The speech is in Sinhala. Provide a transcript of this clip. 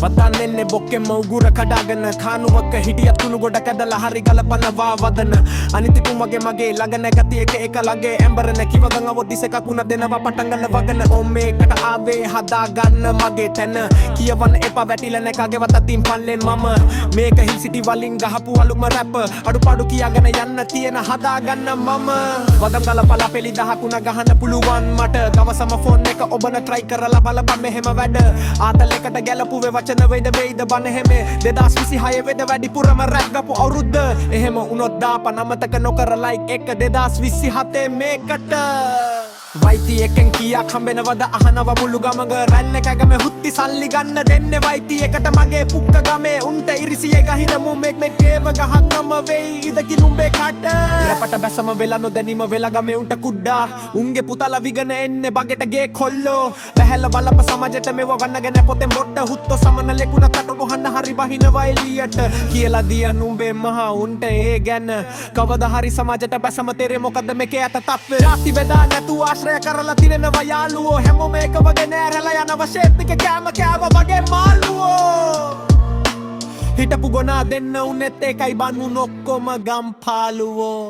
වතන් එන්නේ බොක්කෙම උගුර කඩාගෙන කානුවක හිටිය තුණු ගොඩ කැදලා හරි ගලපනවා වදන අනිතිකුම් වගේ මගේ ළඟ නැගති එක ළඟේ ඇම්බර නැකිව ගඟ අවොත් දිසක කුණ දෙනවා පටන් ගන්න වගන ඕම් මේකට ආවේ හදා ගන්න මගේ තැන කියවන්න එපා වැටිලා නැකගේ වතතින් පල්ලෙන් මම මේක හිල් සිටි වලින් ගහපු අලුම රැප් අඩුපාඩු කියාගෙන යන්න තියෙන හදා ගන්න මම වදම් ගලපලා පෙලි දහකුණ ගහන්න පුළුවන් මට දවසම ෆෝන් එක ඔබන try කරලා බලපන් මෙහෙම වැඩ ආතල් එකට ගැලපුවේ වචන වෙයිද බන හැමේ 2026 වෙද වැඩිපුරම රැප් ගපු අවුරුද්ද එහෙම උනොත් දාපන් අමතක නොකර like එක 2027 මේකට වයිති එකෙන් කියක් හම්බෙනවද අහනව මුළු ගමග රැල්ල කැගම හුත්ති සල්ලි ගන්න දෙන්නේ වයිති එකට මගේ පුක්ක ගමේ උන්ට ඉරිසිය ගහින මුමෙක් මේ කේව ගහන්නම වෙයි ඉදකි නුඹේ කට රැපට බැසම වෙලා නොදැනීම වෙලා ගමේ උන්ට කුඩ්ඩා උන්ගේ පුතලා විගන එන්නේ බගෙට ගේ කොල්ලෝ බැහැල බලප සමාජයට මෙව ගන්නගෙන පොතෙන් බොට්ට හුත්තෝ සමන ලෙකුණ කට ගහන්න හරි බහිනවා එළියට කියලා දිය නුඹේ මහා උන්ට ඒ ගැන කවදා හරි සමාජයට බැසම තෙරේ මොකද මේකේ ඇත තත්ත්වය ජාති බෙදා නැතුව කරලා තිරෙනවා යාළුවෝ හැමෝම එක වගේ නෑරලා යනවා ෂේප් එක කෑම කෑව වගේ මාළුවෝ හිටපු ගොනා දෙන්න උනෙත් එකයි බන්ු නොක්කොම ගම්පාලුවෝ